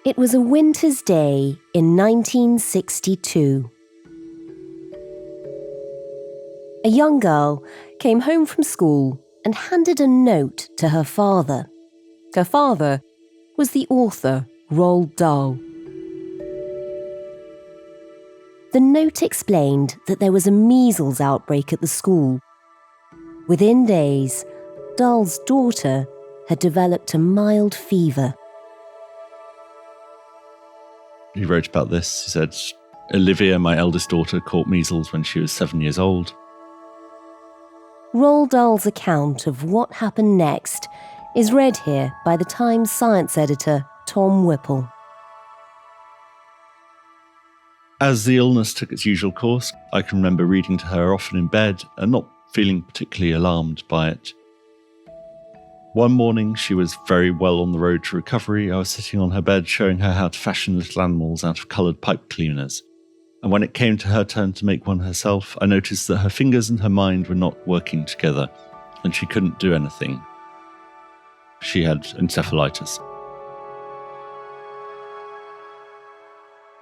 It was a winter's day in 1962. A young girl came home from school and handed a note to her father. Her father was the author, Roald Dahl. The note explained that there was a measles outbreak at the school. Within days, Dahl's daughter had developed a mild fever. He wrote about this. He said, Olivia, my eldest daughter, caught measles when she was 7 years old. Roald Dahl's account of what happened next is read here by the Times science editor, Tom Whipple. As the illness took its usual course, I can remember reading to her often in bed and not feeling particularly alarmed by it. One morning, she was very well on the road to recovery. I was sitting on her bed showing her how to fashion little animals out of coloured pipe cleaners. And when it came to her turn to make one herself, I noticed that her fingers and her mind were not working together, and she couldn't do anything. She had encephalitis.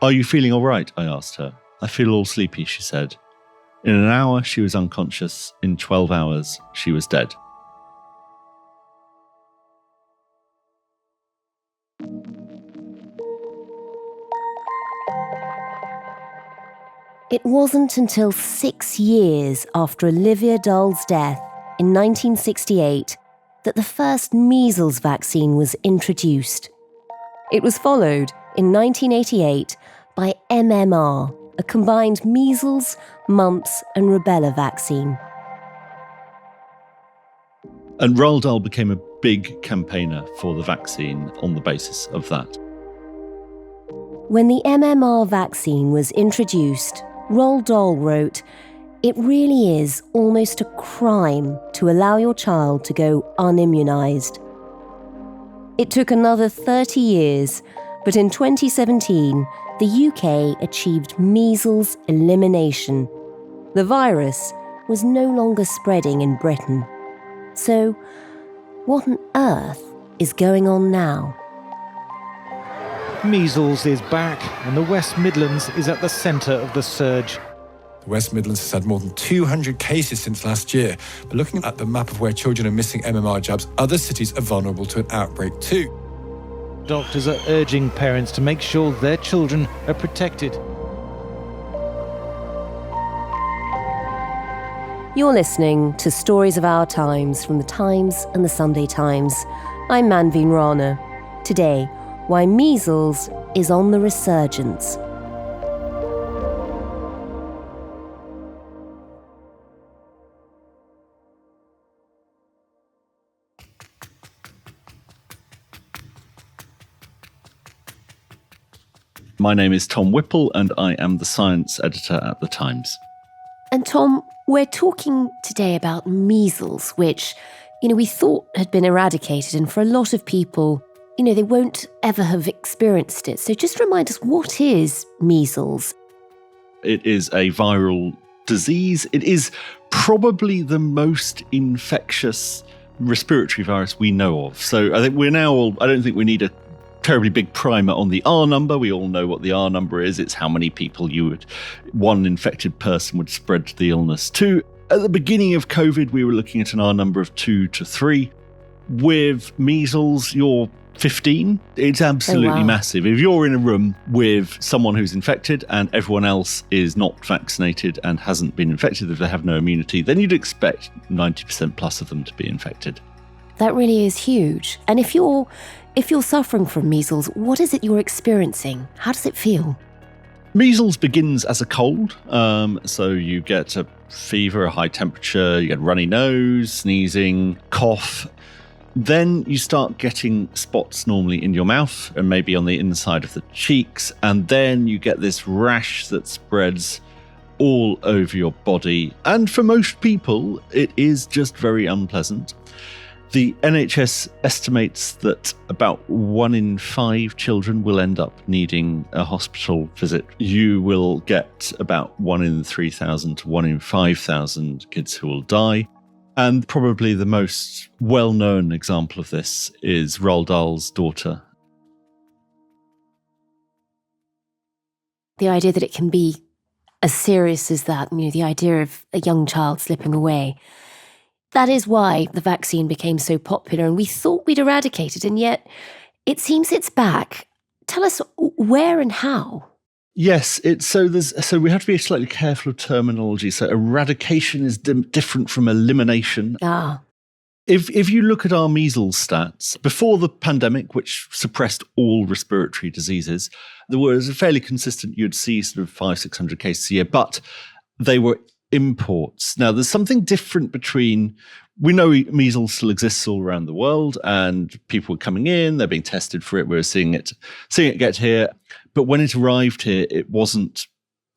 Are you feeling all right? I asked her. I feel all sleepy, she said. In an hour, she was unconscious. In 12 hours, she was dead. It wasn't until 6 years after Olivia Dahl's death in 1968 that the first measles vaccine was introduced. It was followed in 1988 by MMR, a combined measles, mumps and rubella vaccine. And Roald Dahl became a big campaigner for the vaccine on the basis of that. When the MMR vaccine was introduced, Roald Dahl wrote, "It really is almost a crime to allow your child to go unimmunised." It took another 30 years, but in 2017, the UK achieved measles elimination. The virus was no longer spreading in Britain. So, what on earth is going on now? Measles is back, and the West Midlands is at the centre of the surge. The West Midlands has had more than 200 cases since last year. But looking at the map of where children are missing MMR jabs, other cities are vulnerable to an outbreak too. Doctors are urging parents to make sure their children are protected. You're listening to Stories of Our Times from the Times and the Sunday Times. I'm Manveen Rana. Today, why measles is on the resurgence. My name is Tom Whipple and I am the science editor at The Times. And Tom, we're talking today about measles, which, we thought had been eradicated, and for a lot of people, they won't ever have experienced it. So just remind us, what is measles? It is a viral disease. It is probably the most infectious respiratory virus we know of. So I think I don't think we need a terribly big primer on the R number. We all know what the R number is. It's how many people one infected person would spread the illness to. At the beginning of COVID, we were looking at an R number of 2 to 3. With measles, you're 15. It's absolutely massive. If you're in a room with someone who's infected and everyone else is not vaccinated and hasn't been infected, if they have no immunity, then you'd expect 90% plus of them to be infected. That really is huge. And if you're suffering from measles, what is it you're experiencing? How does it feel? Measles begins as a cold. So you get a fever, a high temperature, you get a runny nose, sneezing, cough. Then you start getting spots normally in your mouth and maybe on the inside of the cheeks. And then you get this rash that spreads all over your body. And for most people, it is just very unpleasant. The NHS estimates that about 1 in 5 children will end up needing a hospital visit. You will get about 1 in 3,000 to 1 in 5,000 kids who will die. And probably the most well-known example of this is Roald Dahl's daughter. The idea that it can be as serious as that, the idea of a young child slipping away. That is why the vaccine became so popular and we thought we'd eradicate it, and yet it seems it's back. Tell us where and how. Yes, so we have to be slightly careful of terminology. So eradication is different from elimination. If you look at our measles stats, before the pandemic, which suppressed all respiratory diseases, there was a fairly consistent, you'd see sort of 500-600 cases a year, but they were imports. Now, there's something different between, we know measles still exists all around the world and people are coming in, they're being tested for it, we're seeing it get here. But when it arrived here, it wasn't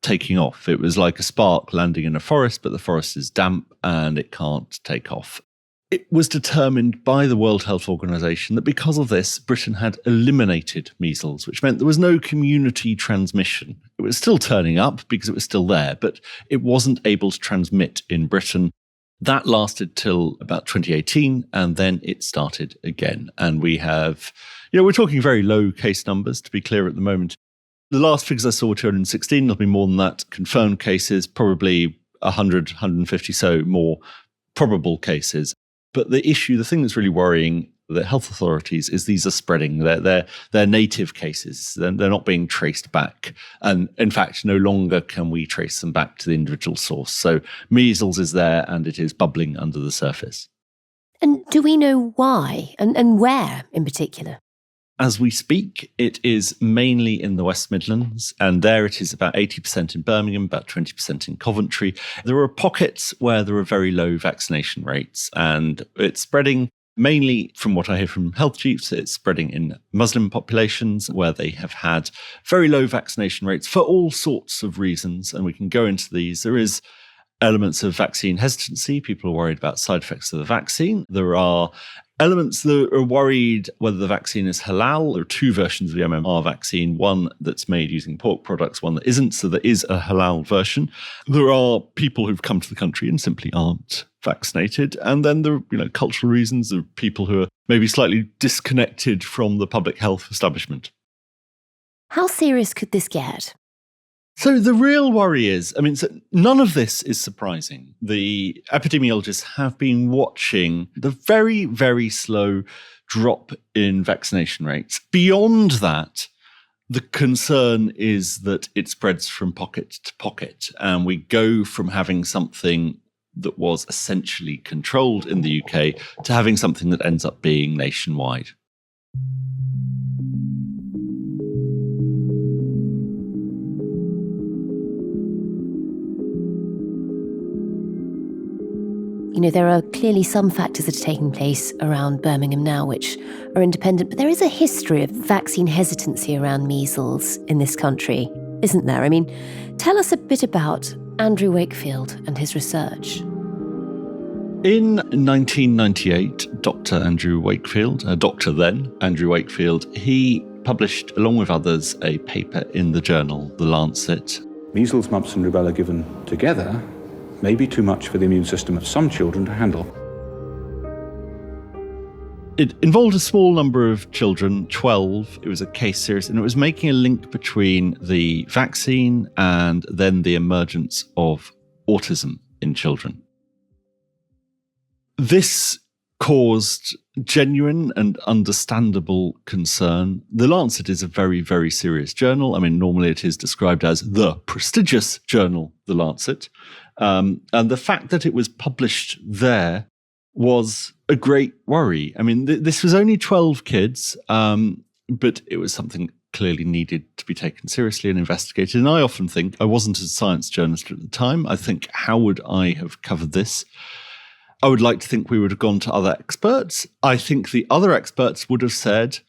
taking off. It was like a spark landing in a forest, but the forest is damp and it can't take off. It was determined by the World Health Organization that because of this, Britain had eliminated measles, which meant there was no community transmission. It was still turning up because it was still there, but it wasn't able to transmit in Britain. That lasted till about 2018, and then it started again. And we have, we're talking very low case numbers, to be clear at the moment. The last figures I saw were 216. There'll be more than that. Confirmed cases, probably 100, 150 so more probable cases. But the thing that's really worrying the health authorities is these are spreading. They're native cases. They're not being traced back. And in fact, no longer can we trace them back to the individual source. So measles is there and it is bubbling under the surface. And do we know why and where in particular? As we speak, it is mainly in the West Midlands, and there it is about 80% in Birmingham, about 20% in Coventry. There are pockets where there are very low vaccination rates, and it's spreading mainly, from what I hear from health chiefs, it's spreading in Muslim populations where they have had very low vaccination rates for all sorts of reasons, and we can go into these. There is elements of vaccine hesitancy. People are worried about side effects of the vaccine. There are elements that are worried whether the vaccine is halal. There are two versions of the MMR vaccine, one that's made using pork products, one that isn't. So there is a halal version. There are people who've come to the country and simply aren't vaccinated. And then there are, cultural reasons. There are people who are maybe slightly disconnected from the public health establishment. How serious could this get? So the real worry is, none of this is surprising. The epidemiologists have been watching the very, very slow drop in vaccination rates. Beyond that, the concern is that it spreads from pocket to pocket, and we go from having something that was essentially controlled in the UK to having something that ends up being nationwide. There are clearly some factors that are taking place around Birmingham now which are independent, but there is a history of vaccine hesitancy around measles in this country, isn't there? Tell us a bit about Andrew Wakefield and his research. In 1998, Dr. Andrew Wakefield, Andrew Wakefield, he published, along with others, a paper in the journal The Lancet. Measles, mumps and rubella given together may be too much for the immune system of some children to handle. It involved a small number of children, 12. It was a case series, and it was making a link between the vaccine and then the emergence of autism in children. This caused genuine and understandable concern. The Lancet is a very, very serious journal. Normally it is described as the prestigious journal, The Lancet. And the fact that it was published there was a great worry. This was only 12 kids, but it was something clearly needed to be taken seriously and investigated. And I often think, I wasn't a science journalist at the time, I think, how would I have covered this? I would like to think we would have gone to other experts. I think the other experts would have said,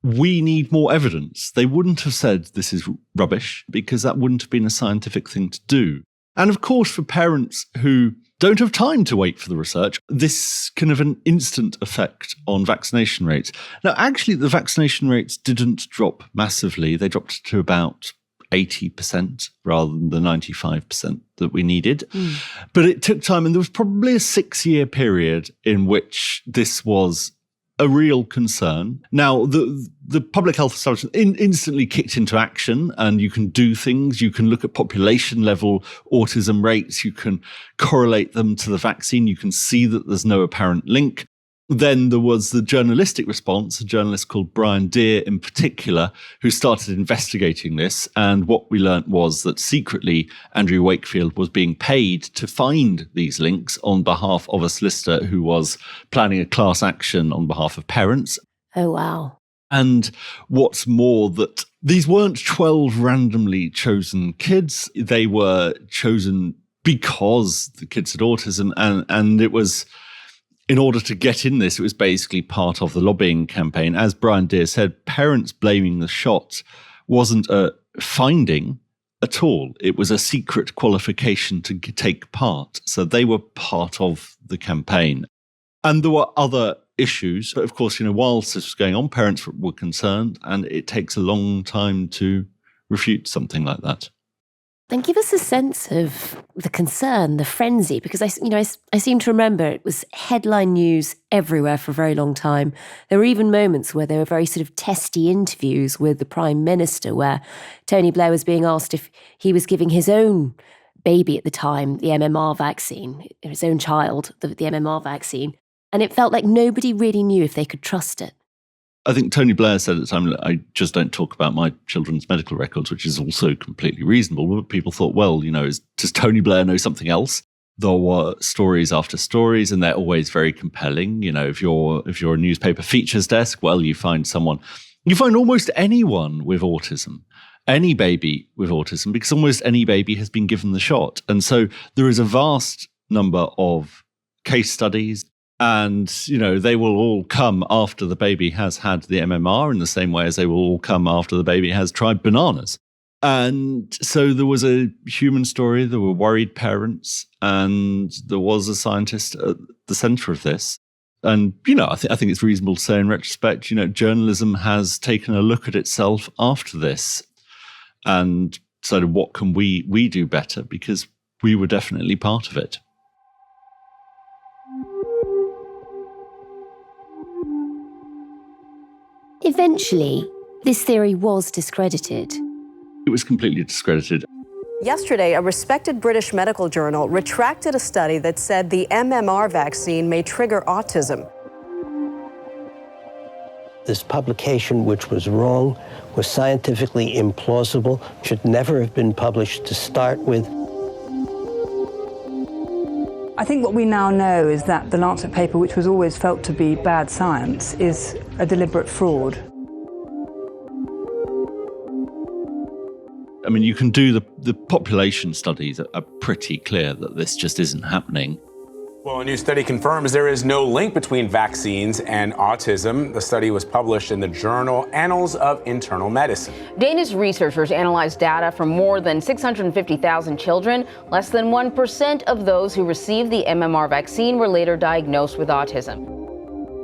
we need more evidence. They wouldn't have said this is rubbish, because that wouldn't have been a scientific thing to do. And of course, for parents who don't have time to wait for the research, this can have an instant effect on vaccination rates. Now, actually, the vaccination rates didn't drop massively. They dropped to about 80% rather than the 95% that we needed. But it took time, and there was probably a 6-year period in which this was a real concern. Now, the public health establishment instantly kicked into action, and you can do things. You can look at population level autism rates. You can correlate them to the vaccine. You can see that there's no apparent link. Then there was the journalistic response, a journalist called Brian Deere in particular, who started investigating this. And what we learnt was that secretly Andrew Wakefield was being paid to find these links on behalf of a solicitor who was planning a class action on behalf of parents. Oh, wow. And what's more, that these weren't 12 randomly chosen kids. They were chosen because the kids had autism, and it was... In order to get in this, it was basically part of the lobbying campaign. As Brian Deere said, parents blaming the shot wasn't a finding at all. It was a secret qualification to take part. So they were part of the campaign. And there were other issues. But of course, whilst this was going on, parents were concerned, and it takes a long time to refute something like that. Then give us a sense of the concern, the frenzy, because I seem to remember it was headline news everywhere for a very long time. There were even moments where there were very sort of testy interviews with the Prime Minister, where Tony Blair was being asked if he was giving his own baby at the time the MMR vaccine, his own child, the MMR vaccine. And it felt like nobody really knew if they could trust it. I think Tony Blair said at the time, I just don't talk about my children's medical records, which is also completely reasonable. But people thought, well, does Tony Blair know something else? There were stories after stories, and they're always very compelling. If you're a newspaper features desk, well, you find almost anyone with autism, any baby with autism, because almost any baby has been given the shot. And so there is a vast number of case studies. And, they will all come after the baby has had the MMR, in the same way as they will all come after the baby has tried bananas. And so there was a human story, there were worried parents, and there was a scientist at the centre of this. And, I think it's reasonable to say in retrospect, journalism has taken a look at itself after this and decided, what can we do better? Because we were definitely part of it. Eventually, this theory was discredited. It was completely discredited. Yesterday, a respected British medical journal retracted a study that said the MMR vaccine may trigger autism. This publication, which was wrong, was scientifically implausible, should never have been published to start with. I think what we now know is that the Lancet paper, which was always felt to be bad science, is a deliberate fraud. I mean, you can do the population studies are pretty clear that this just isn't happening. Well, a new study confirms there is no link between vaccines and autism. The study was published in the journal Annals of Internal Medicine. Danish researchers analyzed data from more than 650,000 children. Less than 1% of those who received the MMR vaccine were later diagnosed with autism.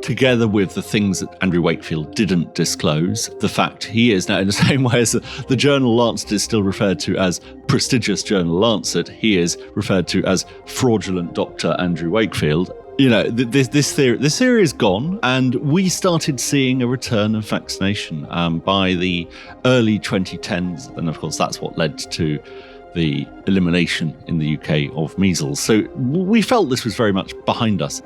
Together with the things that Andrew Wakefield didn't disclose, the fact he is now, in the same way as the journal Lancet is still referred to as prestigious journal Lancet, he is referred to as fraudulent Dr. Andrew Wakefield. This theory is gone, and we started seeing a return of vaccination by the early 2010s, and of course that's what led to the elimination in the UK of measles. So we felt this was very much behind us.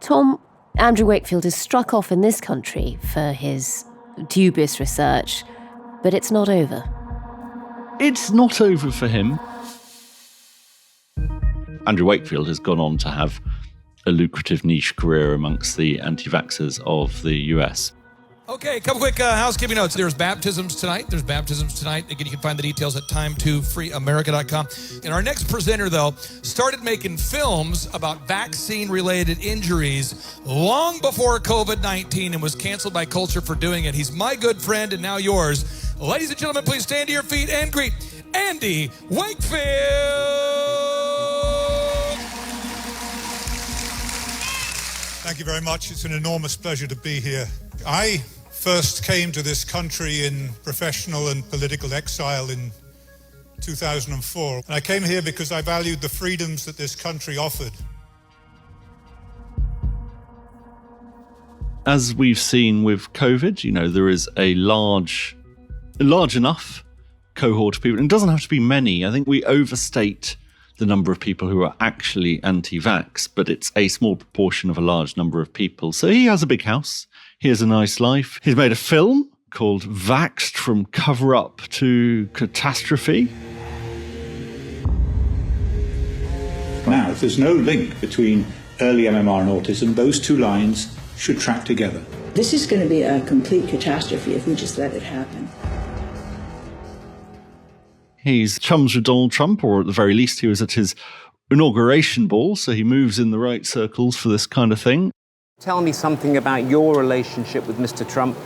Tom, Andrew Wakefield is struck off in this country for his dubious research, but it's not over. It's not over for him. Andrew Wakefield has gone on to have a lucrative niche career amongst the anti-vaxxers of the US. Okay, a couple quick housekeeping notes. There's baptisms tonight. Again, you can find the details at time2freeamerica.com. And our next presenter, though, started making films about vaccine-related injuries long before COVID-19 and was canceled by culture for doing it. He's my good friend and now yours. Ladies and gentlemen, please stand to your feet and greet Andy Wakefield. Thank you very much. It's an enormous pleasure to be here. I first came to this country in professional and political exile in 2004. And I came here because I valued the freedoms that this country offered. As we've seen with COVID, there is a large enough cohort of people. And it doesn't have to be many. I think we overstate the number of people who are actually anti-vax, but it's a small proportion of a large number of people. So he has a big house. He has a nice life. He's made a film called Vaxxed, From Cover-Up to Catastrophe. Now, if there's no link between early MMR and autism, those two lines should track together. This is going to be a complete catastrophe if we just let it happen. He's chums with Donald Trump, or at the very least, he was at his inauguration ball, so he moves in the right circles for this kind of thing. Tell me something about your relationship with Mr. Trump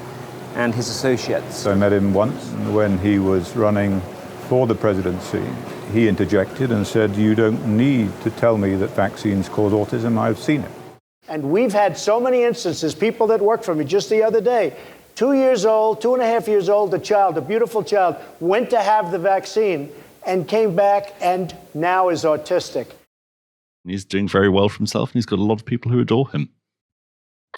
and his associates. I met him once when he was running for the presidency. He interjected and said, "You don't need to tell me that vaccines cause autism. I've seen it." And we've had so many instances, people that worked for me just the other day, 2 years old, 2.5 years old, a beautiful child, went to have the vaccine and came back and now is autistic. He's doing very well for himself, and he's got a lot of people who adore him.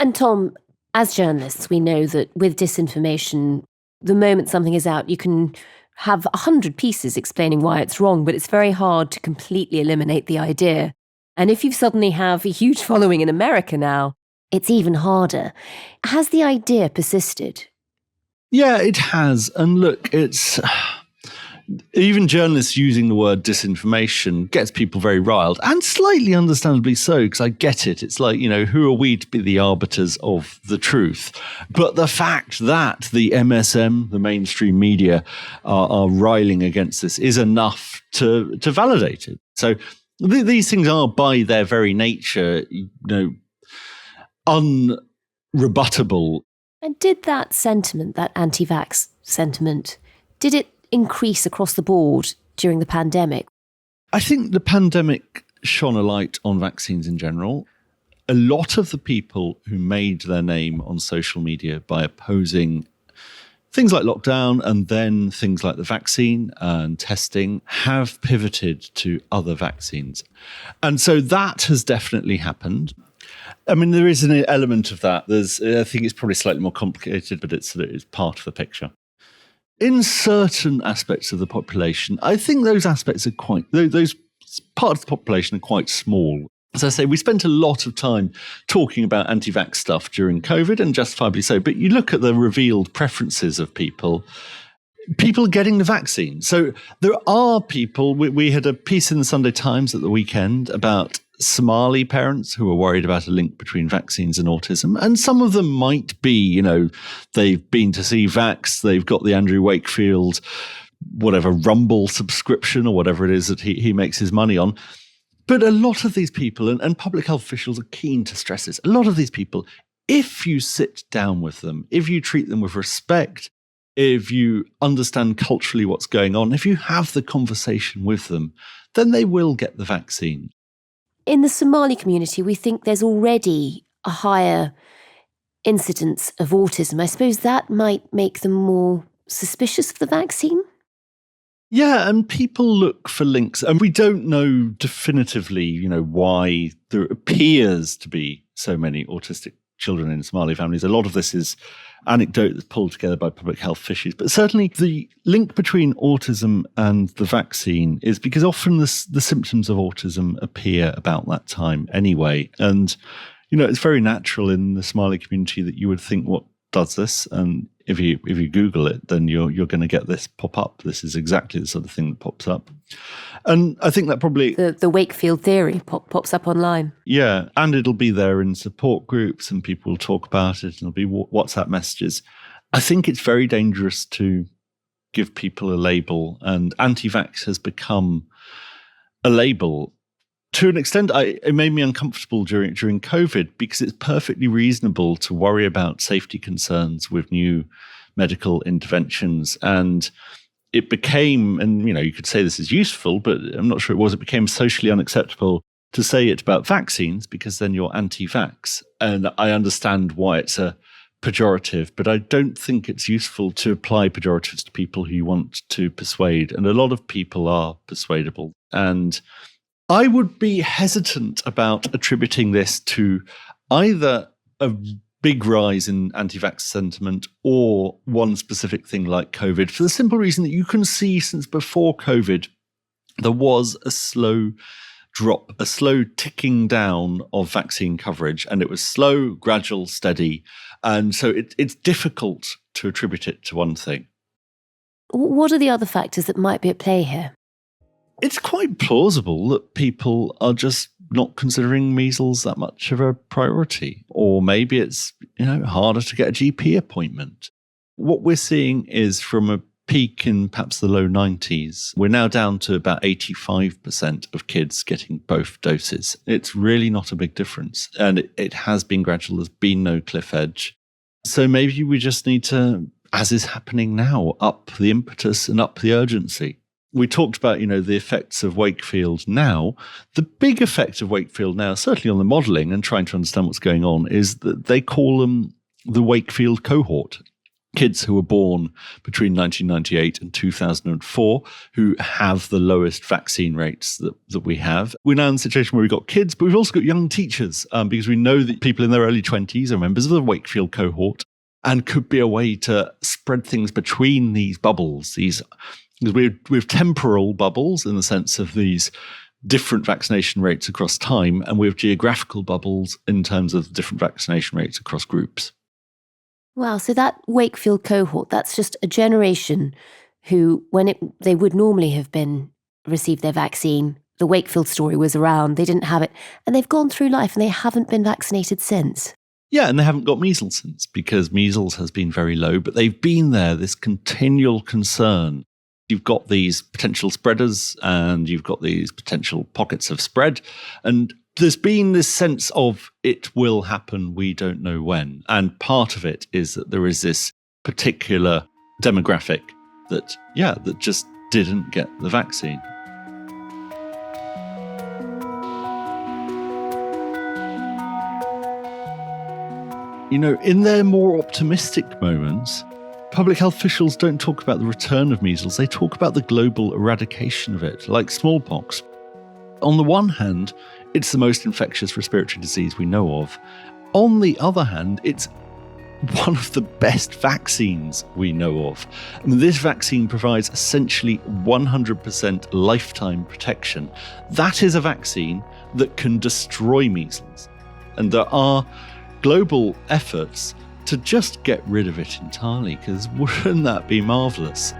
And Tom, as journalists, we know that with disinformation, the moment something is out, you can have 100 pieces explaining why it's wrong, but it's very hard to completely eliminate the idea. And if you suddenly have a huge following in America now, it's even harder. Has the idea persisted? Yeah, it has. And look, it's even journalists using the word disinformation gets people very riled, and slightly understandably so, because I get it. It's like, who are we to be the arbiters of the truth? But the fact that the MSM, the mainstream media, are riling against this is enough to validate it. So these things are, by their very nature, unrebuttable. And did that sentiment, that anti-vax sentiment, did it increase across the board during the pandemic? I think the pandemic shone a light on vaccines in general. A lot of the people who made their name on social media by opposing things like lockdown and then things like the vaccine and testing have pivoted to other vaccines. And so that has definitely happened. I mean, there is an element of that. I think it's probably slightly more complicated, but it's part of the picture. In certain aspects of the population, I think those aspects are those parts of the population are quite small. As I say, we spent a lot of time talking about anti-vax stuff during COVID, and justifiably so, but you look at the revealed preferences of people getting the vaccine. So there are people, we had a piece in the Sunday Times at the weekend about Somali parents who are worried about a link between vaccines and autism. And some of them might be, they've been to see Vax, they've got the Andrew Wakefield, Rumble subscription or whatever it is that he makes his money on. But a lot of these people, and public health officials are keen to stress this, a lot of these people, if you sit down with them, if you treat them with respect, if you understand culturally what's going on, if you have the conversation with them, then they will get the vaccine. In the Somali community, we think there's already a higher incidence of autism. I suppose that might make them more suspicious of the vaccine? Yeah, and people look for links. And we don't know definitively, why there appears to be so many autistic children in Somali families. A lot of this is anecdote that's pulled together by public health officials. But certainly the link between autism and the vaccine is because often the symptoms of autism appear about that time anyway. And, it's very natural in the Somali community that you would think, what does this? And if you Google it, then you're going to get this pop up. This is exactly the sort of thing that pops up. And I think that probably... The Wakefield theory pops up online. Yeah, and it'll be there in support groups and people will talk about it and it'll be WhatsApp messages. I think it's very dangerous to give people a label, and anti-vax has become a label. To an extent, it made me uncomfortable during COVID because it's perfectly reasonable to worry about safety concerns with new medical interventions. And it became, and you could say this is useful, but I'm not sure it was, it became socially unacceptable to say it about vaccines because then you're anti-vax. And I understand why it's a pejorative, but I don't think it's useful to apply pejoratives to people who you want to persuade. And a lot of people are persuadable. And I would be hesitant about attributing this to either a big rise in anti-vax sentiment or one specific thing like COVID, for the simple reason that you can see since before COVID, there was a slow drop, a slow ticking down of vaccine coverage, and it was slow, gradual, steady. And so it's difficult to attribute it to one thing. What are the other factors that might be at play here? It's quite plausible that people are just not considering measles that much of a priority. Or maybe it's, harder to get a GP appointment. What we're seeing is from a peak in perhaps the low 90s, we're now down to about 85% of kids getting both doses. It's really not a big difference. And it has been gradual. There's been no cliff edge. So maybe we just need to, as is happening now, up the impetus and up the urgency. We talked about, the effects of Wakefield now. The big effect of Wakefield now, certainly on the modelling and trying to understand what's going on, is that they call them the Wakefield cohort. Kids who were born between 1998 and 2004 who have the lowest vaccine rates that we have. We're now in a situation where we've got kids, but we've also got young teachers because we know that people in their early 20s are members of the Wakefield cohort and could be a way to spread things between these bubbles. Because we have temporal bubbles in the sense of these different vaccination rates across time, and we have geographical bubbles in terms of different vaccination rates across groups. Wow, so that Wakefield cohort, that's just a generation who, when they would normally have received their vaccine, the Wakefield story was around, they didn't have it, and they've gone through life and they haven't been vaccinated since. Yeah, and they haven't got measles since because measles has been very low, but they've been there, this continual concern. You've got these potential spreaders and you've got these potential pockets of spread, and there's been this sense of it will happen, we don't know when. And part of it is that there is this particular demographic that just didn't get the vaccine. In their more optimistic moments, public health officials don't talk about the return of measles. They talk about the global eradication of it, like smallpox. On the one hand, it's the most infectious respiratory disease we know of. On the other hand, it's one of the best vaccines we know of. This vaccine provides essentially 100% lifetime protection. That is a vaccine that can destroy measles. And there are global efforts to just get rid of it entirely, because wouldn't that be marvellous?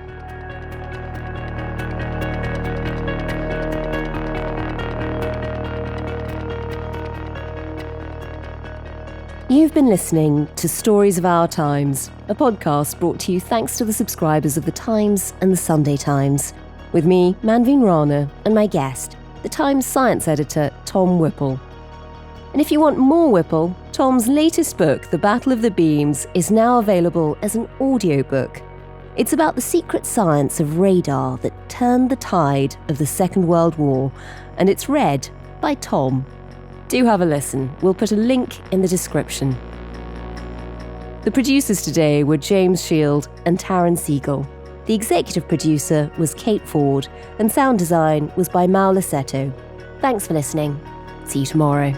You've been listening to Stories of Our Times, a podcast brought to you thanks to the subscribers of The Times and The Sunday Times, with me, Manveen Rana, and my guest, the Times science editor, Tom Whipple. And if you want more Whipple, Tom's latest book, The Battle of the Beams, is now available as an audiobook. It's about the secret science of radar that turned the tide of the Second World War, and it's read by Tom. Do have a listen. We'll put a link in the description. The producers today were James Shield and Taryn Siegel. The executive producer was Kate Ford, and sound design was by Mal Lassetto. Thanks for listening. See you tomorrow.